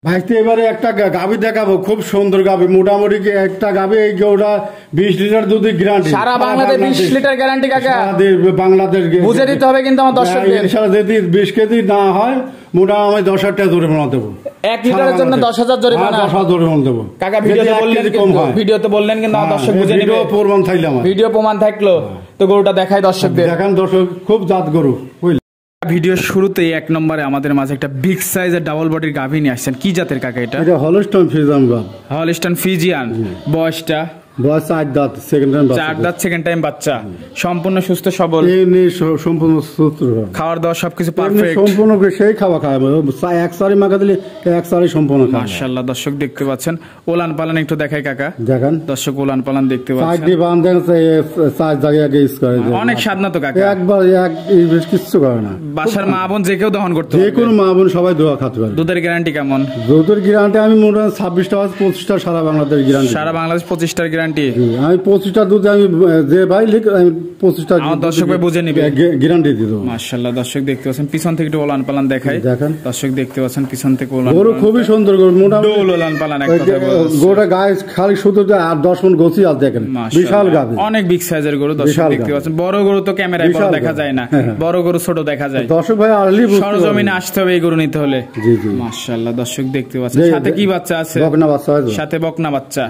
ভাইতে এবারে একটা গাভী দেখাবো, খুব সুন্দর গাভী, মোটামুটি একটা গাভী এই গরুটা 20 লিটার দুধ গ্যারান্টি, সারা বাংলাদেশ 20 লিটার গ্যারান্টি কাকা, বাংলাদেশ বুঝে দিতে হবে কিন্তু আমার দর্শকদের। ইনশাআল্লাহ যদি 20 কেজি না হয় মোটামুটি আমি 10,000 টাকা জরিমানা দেবো, 1 লিটারের জন্য 10,000 জরিমানা, 10,000 জরিমানা দেবো কাকা। ভিডিওতে বললেন কিন্তু আমার দর্শক বুঝে নেবে, প্রমাণ থাকলে আমার ভিডিও প্রমাণ থাকলো তো গরুটা দেখাই দর্শকদের, দেখান দর্শক, খুব জাত গরু। ভিডিওর শুরুতেই 1 নম্বরে আমাদের মাঝে একটা বিগ সাইজের ডাবল বডির গাভী নিয়ে আসছেন। কি জাতের কাকা এটা? এটা Holstein Friesian gov, Holstein Friesian. বয়সটা? বয়স 4 দাঁত, সেকেন্ড টাইম বাচ্চা, 4 দাঁত সেকেন্ড টাইম বাচ্চা। সম্পূর্ণ সুস্থ সবল, সম্পূর্ণ সুস্থ, খাওয়ার দাওয়া সবকিছু পারফেক্ট, সম্পূর্ণ সেই খাওয়া খায়, এক সারি মাখা দিলে এক সারি সম্পূর্ণ খায়। মাশাআল্লাহ দর্শক দেখতে পাচ্ছেন, ওলান পালান একটু দেখাই কাকা, দেখেন দর্শক, ওলান পালান দেখতে পাচ্ছেন, সাইডে বাঁধেন চার জায়গায় আগে ইউজ করে, অনেক স্বাদ না তো কাকা, একবার কিছু করে না। বাসার মা বোন যে কেউ দহন করতে পারবে, যে কোনো মা বোন সবাই দোয়া খাতে পারে। দুধের গ্যারান্টি কেমন? দুধের গ্যারান্টি আমি মোটামুটি 26টা 25টা সারা বাংলাদেশ গ্যারান্টি, সারা বাংলাদেশ 25টার গ্যারান্টি। আমি 25টা দুধ আমি যে ভাই লিখ, আমি 25টা আমার দর্শক ভাই বুঝে নিবে, গ্যারান্টি দিয়ে দেবো। মাশাআল্লাহ দর্শক দেখতে পাচ্ছেন, পিছন থেকে একটু ওলান পালান দেখাই, দেখেন দর্শক দেখতে পাচ্ছেন পিছন থেকে ওলান, গরু খুবই সুন্দর গরু, মোটামুটি ওলান পালান এক কথা বলছি, গরুটা গায়ে খালি শুধু 8-10 মণ গোছি আর দেখেন, বিশাল গাভী, অনেক বিগ সাইজের গরু দর্শক দেখতে পাচ্ছেন। বড় গরু তো ক্যামেরায় বড় দেখা যায় না, বড় গরু ছোট দেখা যায়। দর্শক ভাই আরলি সরজমিনে আসতে হবে এই গরু নিতে হলে। জি জি, মাশাআল্লাহ দর্শক দেখতে পাচ্ছেন, সাথে কি বাচ্চা আছে? বকনা বাচ্চা, সাথে বকনা বাচ্চা,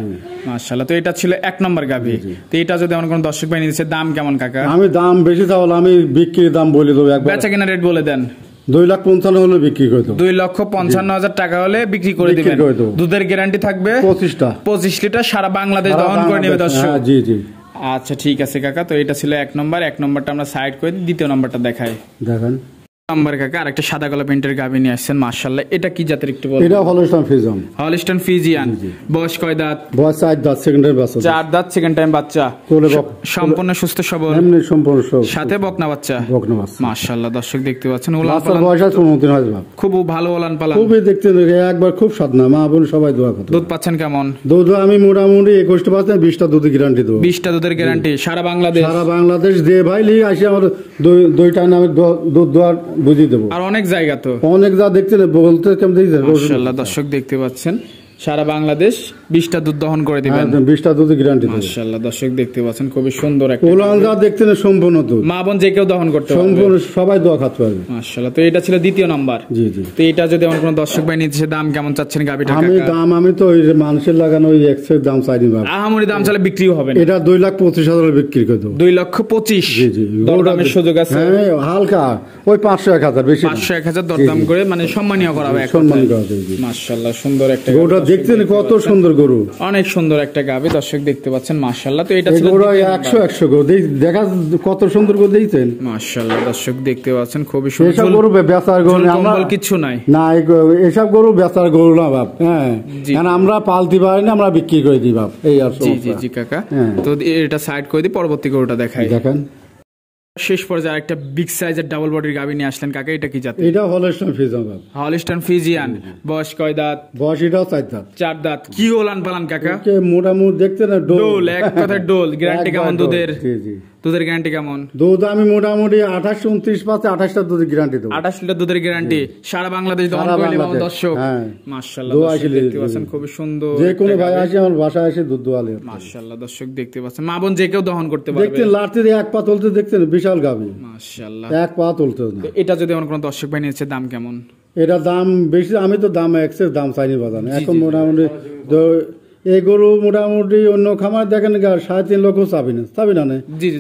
মাশাআল্লাহ। তো এটা ছিল 1 নম্বর গাভী। তো এটা যদি আমার কোন দর্শক ভাই নিচ্ছে, দাম কেমন কাকা? আমি দাম বেশি চাওয়াল, আমি বিক্রির দাম বলে দেবো একবার, বেচা কেনা রেট বলে দেন। 2,55,000 হলে বিক্রি করে দেবো, 2,55,000 টাকা হলে বিক্রি করে দিবেন। দুধের গ্যারান্টি থাকবে 25 লিটার, সারা বাংলাদেশ দহন করে নেবে দর্শক। জি জি, আচ্ছা ঠিক আছে কাকা। তো এটা ছিল 1 নম্বর, 1 নম্বরটা আমরা সাইড করে দিই, দ্বিতীয় নম্বরটা দেখাই। দেখেন নম্বর কাকা আরেকটা সাদা কালো প্রিন্টের গাভী নিয়ে আসছেন, মাশাআল্লাহ। এটা কি জাতের একটু বলুন? এটা হলস্টাইন ফ্রিজিয়ান, হলস্টাইন ফ্রিজিয়ান। বয়স কয় দাঁত? বয়স 4 দাঁত, সেকেন্ড টাইম বাচ্চা, 4 দাঁত সেকেন্ড টাইম বাচ্চা, সম্পূর্ণ সুস্থ সবল, এমনি সম্পূর্ণ সব, সাথে বকনা বাচ্চা, বকনা বাচ্চা, মাশাআল্লাহ দর্শক দেখতে পাচ্ছেন। ওলান পালান বয়স 15 হয়, খুব ভালো ওলান পালান, খুবই দেখতে একবার খুব স্বাদ না, মা বোন সবাই দোয়া করে। দুধ পাচ্ছেন কেমন? দুধ আমি মোটামুটি 21টা পাচ্ছি, 20টা দুধের গ্যারান্টি দেবো, 20টা দুধের গ্যারান্টি, সারা বাংলাদেশ, সারা বাংলাদেশ যে ভাই লিয়ে আসি আমার 2টা নামে দুধ দোয়ার বুঝিয়ে দেবো। আর অনেক জায়গা তো অনেক যা দেখছেন বলতে কেমন দেখছেন, মাশাআল্লাহ দর্শক দেখতে পাচ্ছেন, সারা বাংলাদেশ 20টা দুধ দহন করে দিবেন, 20টা দুধের গ্যারান্টি দেবো। মাশাআল্লাহ দর্শক দেখতে পাচ্ছেন, খুবই সুন্দর একটা ওলান যা দেখছেন সম্পূর্ণ দুধ, মা বোন যে কেউ দহন করতে পারবে, সম্পূর্ণ সবাই দোয়া খাতে পারবে। মাশাআল্লাহ। তো এটা ছিল দ্বিতীয় নাম্বার। জি জি। তো এটা যদি আমার কোনো দর্শক ভাই নিতে, দাম কেমন চাচ্ছেন গাভীটা? আমি তো ওই মানুষের লাগানো ওই এক্সের দাম চাইনি বাবা, আহামরি দাম চাইলে বিক্রিও হবে না। এটা 2,25,000 বিক্রি করে দেবো, 2,25,000। জি জি, দরদামের সুযোগ আছে, হ্যাঁ হালকা, ওই 500-1,000 বেশি, 500-1,000 দরদাম করে, মানে সম্মানীয় করা হবে, সম্মান করা হবে। মাশাআল্লাহ সুন্দর একটা গরুটা দেখছেন, কত সুন্দর গরু, অনেক সুন্দর একটা গাভী দর্শক দেখতে পাচ্ছেন, মাশাআল্লাহ। তো এটা ছিল 100 গরু, দেখা কত সুন্দর গরু দেখছেন, মাশাআল্লাহ দর্শক দেখতে পাচ্ছেন, খুবই সুন্দর। এসব গরু বেচার গরু আমরা কিছু নাই না, এসব গরু বেচার গরু না বাপ, হ্যাঁ, কারণ আমরা পালতে পারি না, আমরা বিক্রি করে দিই বাপ, এই আর। জি জি জি কাকা। তো এটা সাইড করে দিই, পরবর্তী গরুটা দেখাই। দেখেন শেষ পর্যায়ে একটা বিগ সাইজের ডাবল বডির গাভী নিয়ে আসলেন কাকা, এটা কি জাত? এটা হলস্টাইন ফ্রিজিয়ান, হলস্টাইন ফ্রিজিয়ান। বয়স কয় দাঁত? বয়স এটাও 4 দাঁত, 4 দাঁত। কি ওলান পালান কাকা? মোটামুটি দেখতে না ডোল, এক কথায় ডোল। গ্যারান্টি কেমন দুধের? জি জি, দুধের গ্যারান্টি কেমন? দুধ আমি মোটামুটি 28-29 পাচ্ছি, 28টা দুধের গ্যারান্টি দেবো, 28 লিটার দুধের গ্যারান্টি, সারা বাংলাদেশ দহন করে নেবে দর্শক। মাশাআল্লাহ দর্শক দেখতে পাচ্ছেন, খুব সুন্দর। যে কোনো ভাই আসে আমার বাসায় এসে দুধ দোয়ালে, মাশাআল্লাহ দর্শক দেখতে পাচ্ছেন, মা বোন যে কেউ দহন করতে পারবে। দেখতে লাড়তে এক পা তুলতে দেখছেন, বিশাল গাভী, মাশাআল্লাহ, এক পা তুলতে না। এটা যদি আমার কোনো দর্শক ভাই নিচ্ছে, দাম কেমন? এটা দাম বেশি, আমি তো দাম এক্সেস দাম চাইনি বাজান, এখন মোটামুটি এই গরু মোটামুটি অন্য খামার দেখেন 3.5 লক্ষ চাবি না,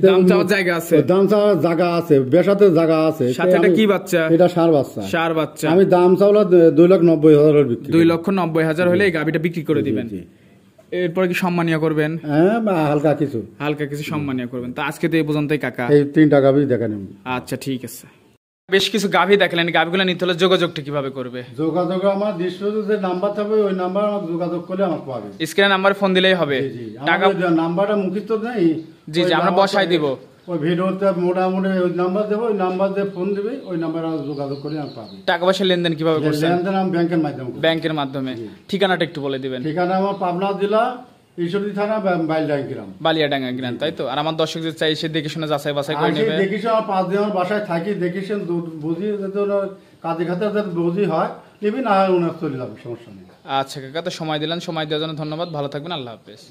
দাম চাওয়ার জায়গা আছে, দাম চাওয়ার জায়গা আছে, বেসাতে জায়গা আছে। সাথে এটা কি বাচ্চা? এটা ষাঁড় বাচ্চা। আমি দাম চাওলা 2,90,000 বিক্রি, 2,90,000 হলে এই গাভীটা বিক্রি করে দিবেন। এরপর কি সম্মানীয় করবেন? হ্যাঁ, হালকা কিছু সম্মানীয় করবেন। তো আজকে তো এই পর্যন্তই কাকা, এই 3টা গাভী দেখান। আচ্ছা ঠিক আছে। বেশ কিছু গাভী দেখলেন, গাভীগুলো নিতে হলে যোগাযোগটা কিভাবে করবে? যোগাযোগ আমার যে নাম্বার থাকবে, ওই নাম্বার আমার যোগাযোগ করলে আমার পাবে, স্ক্রিনে নাম্বার ফোন দিলেই হবে। টাকা নাম্বারটা মুখিত নেই, জি জি, আমরা বসাই দিব ওই ভিডিওতে, মোটামুটি ওই নাম্বার দেবো, ওই নাম্বার দিয়ে ফোন দিবে, ওই নাম্বারে যোগাযোগ করে আমি পাবো। টাকা পয়সা লেনদেন কিভাবে করছেন? লেনদেন আমি ব্যাংকের মাধ্যমে। ঠিকানাটা একটু বলে দিবেন। ঠিকানা আমার পাবনা জেলা, ঈশ্বরদী থানা, বালিয়াডাঙ্গা গ্রাম, তাই তো? আর আমার দর্শক যে চাই সে দেখে শুনে যাচাই বাছাই করে নেবে। দেখিস আমার 5 দিন আমার বাসায় থাকি, দেখিস বুঝি কাজে খাতে বুঝি হয়, নিবি না ওনার চলে যাবে, সমস্যা নেই। আচ্ছা কাকা, তো সময় দিলেন, সময় দেওয়ার জন্য ধন্যবাদ, ভালো থাকবেন, আল্লাহ হাফেজ।